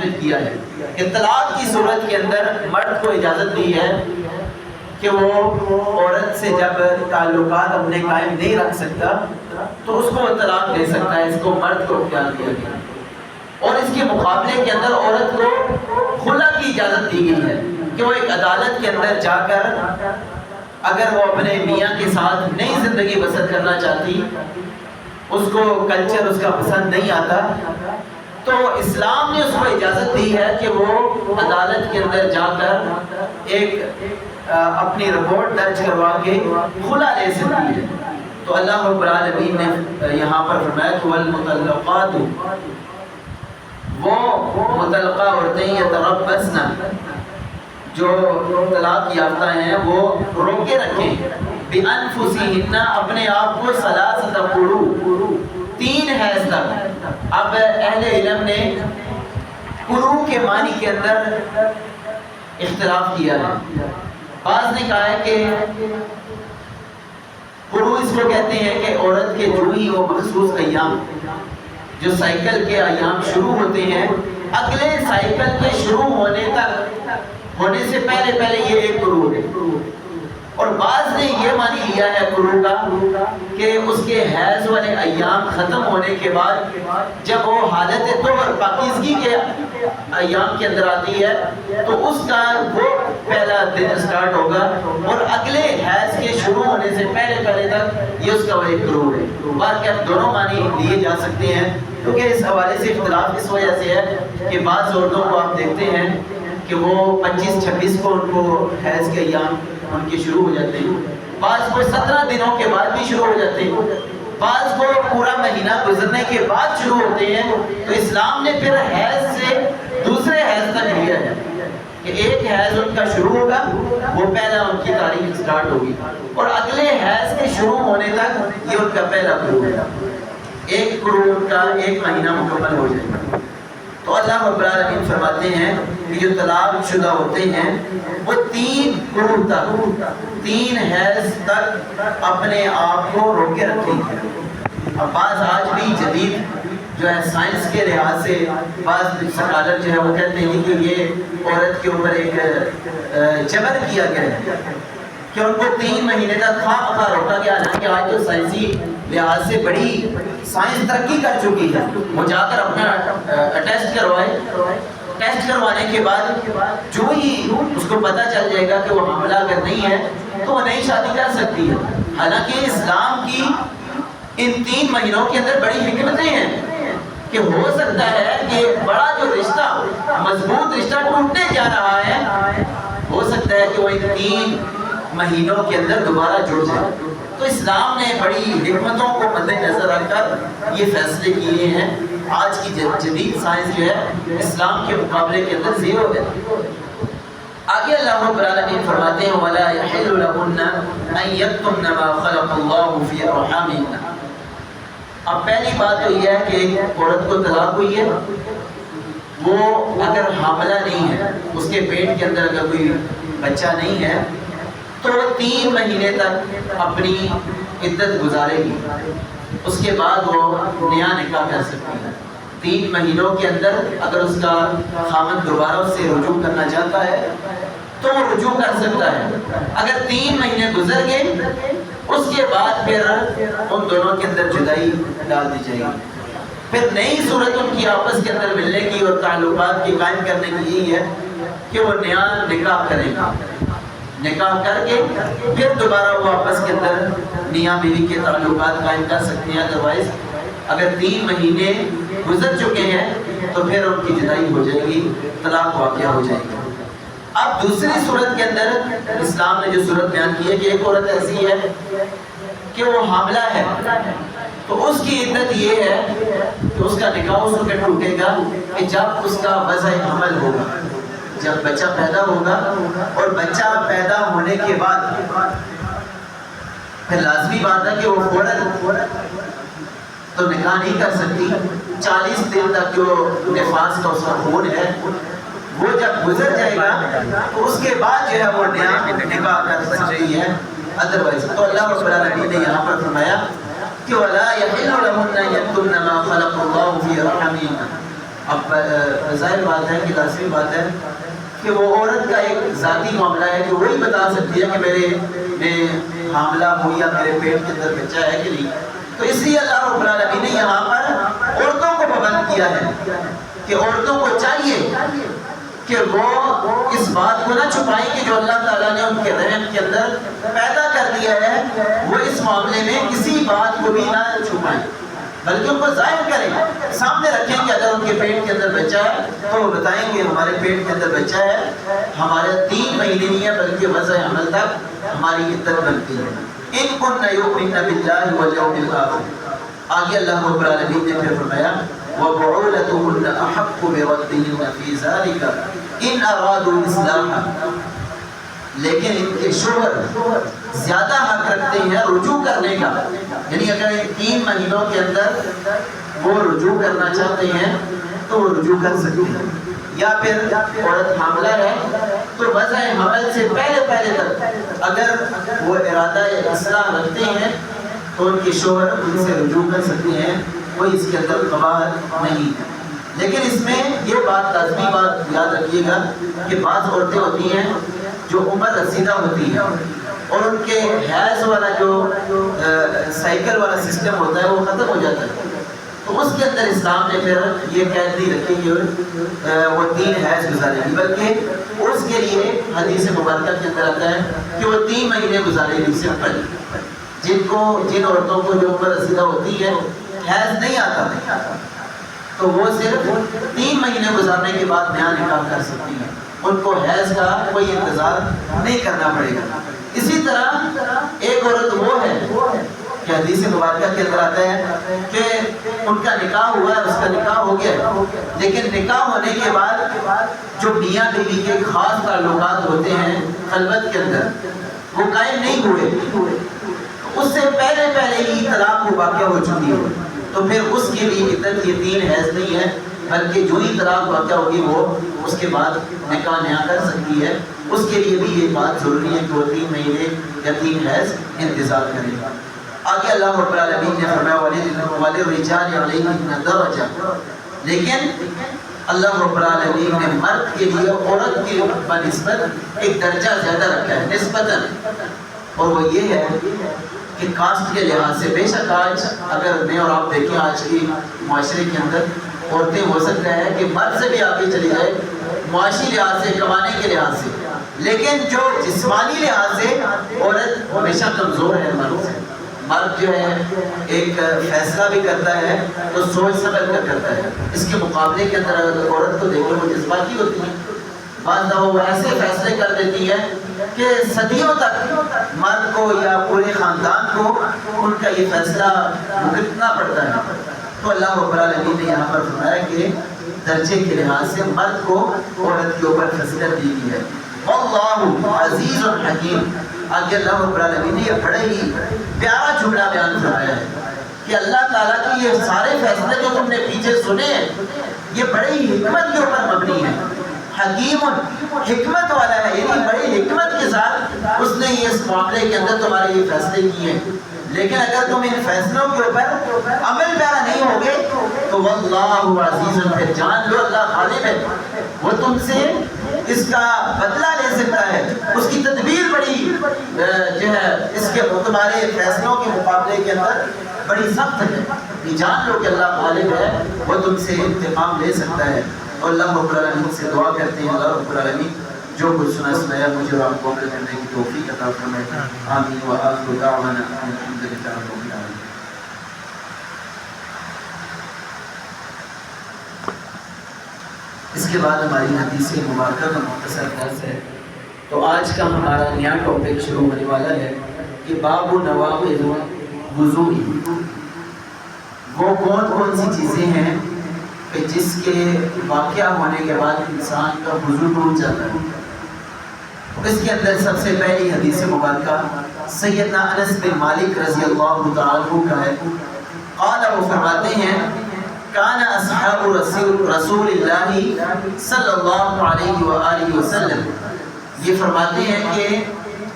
ثابت کیا ہے کہ طلاق کی صورت کے اندر مرد کو اجازت دی ہے کہ وہ عورت سے جب تعلقات اپنے قائم نہیں رکھ سکتا تو اس کو طلاق دے سکتا ہے. اس کو مرد کو اختیار دیا گیا. اور اس کے مقابلے کے اندر عورت کو خلا کی اجازت دی گئی ہے کہ وہ ایک عدالت کے اندر جا کر اگر وہ اپنے میاں کے ساتھ نئی زندگی بسر کرنا چاہتی، اس کو کلچر اس کا پسند نہیں آتا، تو اسلام نے اس کو اجازت دی ہے کہ وہ عدالت کے اندر جا کر ایک اپنی رپورٹ درج کروا کے خلا لے سکتی ہے. تو اللہ رب العالمین نے یہاں پر فرمایا کہ والمطلقات، وہ مطلقہ عورتیں یتربصن، جو طلاق یافتہ ہیں وہ روکے رکھیں بانفسہن، اپنے آپ کو ثلاثۃ قروء، 3 حیض تک. اب اہل علم نے قروء کے معنی کے اندر اختلاف کیا ہے. بعض نے کہا ہے کہ قروء اس کو کہتے ہیں کہ عورت کے جو ہی وہ مخصوص ایام، جو سائیکل کے ایام شروع ہوتے ہیں، اگلے سائیکل کے شروع ہونے سے پہلے یہ ایک قروء ہے. اور بعض نے یہ معنی لیا ہے قروء کا کہ اس کے حیض والے ایام ختم ہونے کے بعد جب وہ حالت طہر پاکیزگی کے ایام کے اندر آتی ہے تو اس کا وہ پہلا دن سٹارٹ ہوگا، اور اگلے حیض کے شروع ہونے سے پہلے تک یہ اس کا وہ ایک قروء ہے. باقی دونوں معنی لیے جا سکتے ہیں، کیونکہ اس حوالے سے اختلاف اس وجہ سے ہے کہ بعض عورتوں کو آپ دیکھتے ہیں کہ وہ 25-26 کو ان کو حیض کے ایام ان کے شروع ہو جاتے ہیں، بعض کو 17 دنوں کے بعد بھی شروع ہو جاتے ہیں، بعض کو پورا مہینہ گزرنے کے بعد شروع ہوتے ہیں. تو اسلام نے پھر حیض سے دوسرے حیض تک لیا ہے کہ ایک حیض ان کا شروع ہوگا، وہ پہلا ان کی تاریخ سٹارٹ ہوگی، اور اگلے حیض کے شروع ہونے تک یہ ان کا پہلا قروء ہے. ایک قروء ان کا ایک مہینہ مکمل ہو جائے گا. تو اللہ رب العالمین فرماتے ہیں کہ جو طلاق شدہ ہوتے ہیں وہ 3 قروء تک، 3 حیض تک اپنے آپ کو روکے رکھیں گے. اب بعض آج بھی جدید جو ہے سائنس کے لحاظ سے بعض سکالر جو ہے وہ کہتے ہیں کہ یہ عورت کے اوپر ایک جبر کیا گیا ہے کہ ان کو 3 مہینے تک خواہ روکا گیا. حالانکہ آج تو سائنسی لحاظ سے بڑی سائنس ترقی کر چکی ہے. وہ جا کر اپنا ٹیسٹ کروائے، ٹیسٹ کروانے کے بعد جو ہی اس کو پتہ چل جائے گا کہ وہ حاملہ اگر نہیں ہے تو وہ نئی شادی کر سکتی ہے. حالانکہ اسلام کی ان 3 مہینوں کے اندر بڑی حکمتیں ہیں کہ ہو سکتا ہے کہ بڑا جو رشتہ، مضبوط رشتہ ٹوٹنے جا رہا ہے، ہو سکتا ہے کہ وہ ان 3 مہینوں کے اندر دوبارہ جڑ جائے. تو اسلام نے بڑی حکمتوں کو مد نظر رکھ کر یہ فیصلے کیے ہیں. آج کی جدید سائنس جو ہے اسلام کے مقابلے کے اندر زیرو ہے. آگے اللہ رب العالمین فرماتے ہیں وَلَا يَحِلُّ لَهُنَّ أَن يَكْتُمْنَ مَا خَلَقَ اللَّهُ فِي أَرْحَامِهِنَّ. اب پہلی بات تو یہ ہے کہ ایک عورت کو طلاق ہوئی ہے، وہ اگر حاملہ نہیں ہے، اس کے پیٹ کے اندر اگر کوئی بچہ نہیں ہے تو وہ 3 مہینے تک اپنی عدت گزارے گی. اس کے بعد وہ نیا نکاح کر سکتی ہے. 3 مہینوں کے اندر اگر اس کا خاوند دوبارہ اس سے رجوع کرنا چاہتا ہے تو وہ رجوع کر سکتا ہے. اگر 3 مہینے گزر گئے اس کے بعد پھر ان دونوں کے اندر جدائی ڈال دی جائے گی. پھر نئی صورت ان کی آپس کے اندر ملنے کی اور تعلقات کی قائم کرنے کی یہی ہے کہ وہ نیا نکاح کریں گا. نکاح کر کے پھر دوبارہ وہ آپس کے اندر میاں بیوی کے تعلقات قائم کر سکتے ہیں. ادروائز اگر 3 مہینے گزر چکے ہیں تو پھر ان کی جدائی ہو جائے گی، طلاق واقع ہو جائے گی. اب دوسری صورت کے اندر اسلام نے جو صورت بیان کی ہے کہ ایک عورت ایسی ہے کہ وہ حاملہ ہے، تو اس کی عدت یہ ہے کہ اس کا نکاح اس وقت ٹوٹے گا کہ جب اس کا وضع حمل ہوگا، جب بچہ پیدا ہوگا. اور بچہ پیدا ہونے کے بعد پھر لازمی بات ہے کہ وہ فوراً تو نکاح نہیں کر سکتی. 40 دن تک جو نفاس کا اس کا خون ہے وہ جب گزر جائے گا تو اس کے بعد جو ہے وہ نیا نکاح کر سکتی ہے. ادروائز تو اللہ رب العالمین نے یہاں پر فرمایا کہ وَلَا يَحِلُّ لَهُنَّ يَكْتُمْنَ مَا خَلَقَ اللَّهُ فِي أَرْحَامِهِنَّ. اب ظاہر بات ہے کہ لازمی بات ہے کہ وہ عورت کا ایک ذاتی معاملہ ہے کہ وہی بتا سکتی ہے کہ میں حاملہ ہوں یا میرے پیٹ کے اندر بچہ ہے کہ نہیں. تو اس لیے اللہ رب العالمین نے یہاں پر عورتوں کو پابند کیا ہے کہ عورتوں کو چاہیے کہ وہ اس بات کو نہ چھپائیں کہ جو اللہ تعالیٰ نے ان کے رحم کے اندر پیدا کر دیا ہے وہ اس معاملے میں کسی بات کو بھی نہ چھپائیں، بلکہ ان کو ظاہر کریں، سامنے رکھیں کہ اگر ان کے پیٹ کے اندر بچہ ہے تو وہ بتائیں کہ ہمارے پیٹ کے اندر بچہ ہے، ہمارے 3 مہینے نہیں ہے بلکہ وضع حمل تک ہماری عدت بنتی ہے. ان کن یؤمن باللہ والیوم الآخر. آگے اللہ رب العالمین نے پھر فرمایا وَبُعُولَتُهُنَّ أَحَقُّ بِرَدِّهِنَّ فِي ذَلِكَ إِنْ أَرَادُوا إِصْلَاحًا. لیکن ان کے شوہر زیادہ حق رکھتے ہیں رجوع کرنے کا، یعنی اگر 3 مہینوں کے اندر وہ رجوع کرنا چاہتے ہیں تو وہ رجوع کر سکتے ہیں، یا پھر عورت حاملہ ہے تو وضع حمل سے پہلے تک اگر وہ ارادہ اصلاح رکھتے ہیں تو ان کے شوہر ان سے رجوع کر سکتے ہیں، کوئی اس کے اندر قباحت نہیں ہے. لیکن اس میں یہ بات لازمی بات یاد رکھیے گا کہ بعض عورتیں ہوتی ہیں جو عمر رسیدہ ہوتی ہیں اور ان کے حیض والا جو سائیکل والا سسٹم ہوتا ہے وہ ختم ہو جاتا ہے، تو اس کے اندر اسلام نے پھر یہ قید نہیں رکھی کہ وہ 3 حیض گزارے گی، بلکہ اس کے لیے حدیث مبارکہ کے اندر آتا ہے کہ وہ 3 مہینے گزارے گی. سمپل جن عورتوں کو جو عمر رسیدہ ہوتی ہے حیض نہیں آتا تو وہ صرف 3 مہینے گزارنے کے بعد نیا نکاح کر سکتی ہیں، ان کو حیض کا کوئی انتظار نہیں کرنا پڑے گا. اسی طرح ایک عورت وہ ہے کہ حدیث مبارکہ کے اندر آتا ہے کہ ان کا نکاح ہوا ہے، اس کا نکاح ہو گیا، لیکن نکاح ہونے کے بعد جو میاں بیوی کے خاص تعلقات ہوتے ہیں خلوت کے اندر وہ قائم نہیں ہوئے، اس سے پہلے ہی طلاق کو واقع ہو چکی ہے، تو پھر اس کے لیے عدت یہ 3 حیض نہیں ہے، بلکہ جو ہی طلاق واقع ہوگی وہ اس کے بعد نکاح نیا کر سکتی ہے. اس کے لیے بھی یہ بات ضروری ہے کہ وہ 3 مہینے یا 3 حیض انتظار کرے گا. آگے اللہ رب العالمین نے فرمایا وَلِلرِّجَالِ عَلَيْهِنَّ دَرَجَةٌ. لیکن اللہ رب العالمین نے مرد کے لیے عورت کی بنسبت ایک درجہ زیادہ رکھا ہے نسبتاً، اور وہ یہ ہے کہ کاسٹ کے لحاظ سے. بے شک آج اگر میں اور آپ دیکھیں آج کی معاشرے کے اندر عورتیں ہو سکتا ہے کہ مرد سے بھی آگے چلی جائے معاشی لحاظ سے، کمانے کے لحاظ سے، لیکن جو جسمانی لحاظ سے عورت ہمیشہ کمزور ہے مرد سے. مرد جو ہے ایک فیصلہ بھی کرتا ہے تو سوچ سمجھ کر کرتا ہے، اس کے مقابلے کے اندر اگر عورت کو دیکھیں وہ جذباتی ہوتی ہے، بعض دفعہ وہ ایسے فیصلے کر دیتی ہے کہ صدیوں تک مرد کو یا پورے خاندان کو ان کا یہ فیصلہ بھگتنا پڑتا ہے. تو اللہ رب العالمین نے یہاں پر فرمایا کہ درجے کے لحاظ سے مرد کو عورت کے اوپر فضیلت دی گئی ہے. واللہ عزیز حکیم. آگے اللہ رب العالمین نے یہ بڑا ہی پیارا جملہ بیان فرمایا ہے کہ اللہ تعالیٰ کی یہ سارے فیصلے جو تم نے پیچھے سنے ہیں یہ بڑی حکمت کے اوپر مبنی ہے. حکیم حکمت والا ہے، یعنی بڑی حکمت کے ساتھ اس نے یہ اس معاملے کے اندر تمہارے یہ فیصلے کیے ہیں. لیکن اگر تم ان فیصلوں کے اوپر عمل پیرا نہیں ہوگے تو واللہ عزیز، پھر جان لو اللہ غالب ہے، وہ تم سے اس کا بدلہ لے سکتا ہے. اس کی تدبیر بڑی جو ہے اس کے تمہارے فیصلوں کے مقابلے کے اندر بڑی سخت ہے. جان لو کہ اللہ غالب ہے، وہ تم سے انتقام لے سکتا ہے. اور اللہ رب العالمین سے دعا کرتے ہیں اللہ رب العالمین جو کچھ سنایا مجھے اور آپ کو عمل کرنے کی توفیق عطا فرمائے. آمین وآخر دعوانا الحمد للہ رب العالمین. اس کے بعد ہماری حدیث مبارکہ کا مختصر درس ہے. تو آج کا ہمارا نیا ٹاپک شروع ہونے والا ہے کہ باب نواقض وضوء. وہ کون سی چیزیں ہیں کہ جس کے واقعہ ہونے کے بعد انسان کا وضو ٹوٹ جاتا ہے. اس کے اندر سب سے پہلی حدیث مبارکہ سیدنا انس بن مالک رضی اللہ تعالیٰ عنہ کا ہے. قال، وہ فرماتے ہیں کان اصحاب رسول اللہ صلی اللہ علیہ وآلہ وسلم، یہ فرماتے ہیں کہ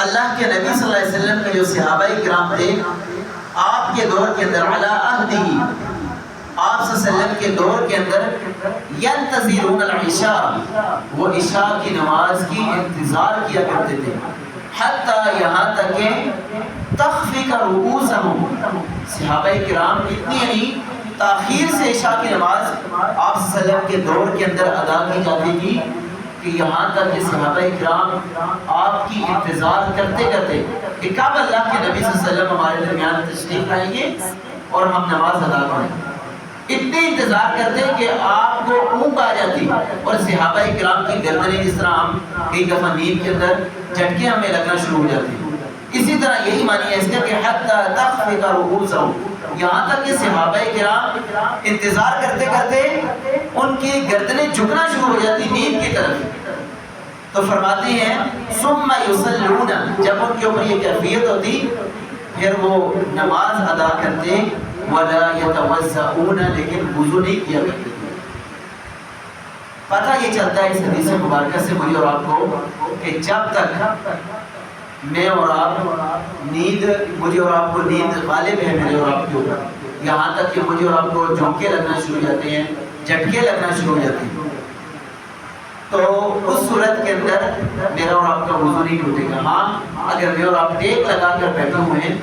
اللہ کے نبی صلی اللہ علیہ وسلم کے جو صحابہ کرام تھے آپ کے دور کے اندر علی عہدہ، آپ صلی اللہ علیہ وسلم کے دور کے اندر ینتظرون العشاء، وہ عشاء کی نماز کی انتظار کیا کرتے تھے، حتی یہاں تک کہ تخفق رؤوسہم، صحابہ کرام اتنی یعنی تاخیر سے عشاء کی نماز آپ صلی اللہ علیہ وسلم کے دور کے اندر ادا کی جاتی تھی کہ یہاں تک کہ صحابہ کرام آپ کی انتظار کرتے کرتے کہ کب اللہ کے نبی صلی اللہ علیہ وسلم ہمارے درمیان تشریف لائیں گے اور ہم نماز ادا کریں، اتنے انتظار کرتے کہ آپ کو اونگ آ جاتی اور صحابہ کرام کی گردنیں جس طرح ہم کئی دفعہ نیند کے اندر جھٹکے ہمیں لگنا شروع ہو جاتی، اسی طرح یہی معنی ہے اس کا کہ حتی تخفق رؤوسہم، یہاں تک کہ صحابہ کرام انتظار کرتے کرتے ان کی گردنیں جھکنا شروع ہو جاتی نیند کی طرف، تو فرماتے ہیں ثم یصلون، جب ان کے اوپر یہ کیفیت ہوتی پھر وہ نماز ادا کرتے، ولا یتوضؤون، لیکن وضو نہیں کیا کرتے تھے۔ پتہ یہ چلتا ہے اس حدیث مبارکہ سے مجھے اور آپ کو کہ جب تک میں اور آپ نیند، مجھے اور آپ کو نیند غالب ہے میرے اور آپ کے اوپر، یہاں تک کہ مجھے اور آپ کو جھونکے لگنا شروع ہو جاتے ہیں، جھٹکے لگنا شروع ہو جاتے ہیں، تو اس صورت کے اندر میرا اور آپ کا وضو نہیں ٹوٹے گا۔ ہاں اگر میں اور آپ ٹیک لگا کر بیٹھے ہوئے ہیں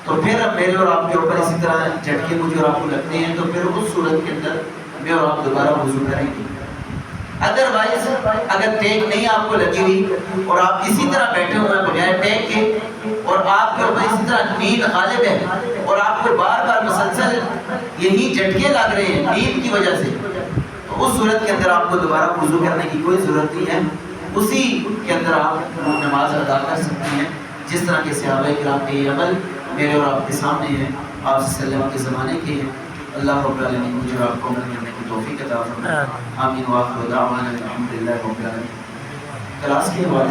تو پھر میرے اور آپ کے اوپر اسی طرح جھٹکے مجھے اور آپ کو لگتے ہیں تو پھر اس صورت کے اندر میں اور آپ دوبارہ وضو کریں گے۔ ادروائز اگر ٹیک نہیں آپ کو لگی ہوئی اور آپ اسی طرح بیٹھے ہوئے ہیں بغیر ٹیک کے اور آپ کے اوپر اسی طرح نیند غالب ہے اور آپ کو بار بار مسلسل یہی جھٹکے لگ رہے ہیں نیند کی وجہ سے، تو اس صورت کے اندر آپ کو دوبارہ وضو کرنے کی کوئی ضرورت نہیں ہے، اسی کے اندر آپ نماز ادا کر سکتے ہیں جس طرح کے صحابہ کرام کے یہ عمل میرے اور آپ کے سامنے ہیں، آپ صلی اللہ علیہ وسلم کے زمانے کے ہیں۔ اللہ رب العالمین مجھے اور آپ کو عمل کرنے کی توفیق عطا فرمائے۔ آمین وآخر دعوانا الحمدللہ رب العالمین۔ کلاس کے حوالے سے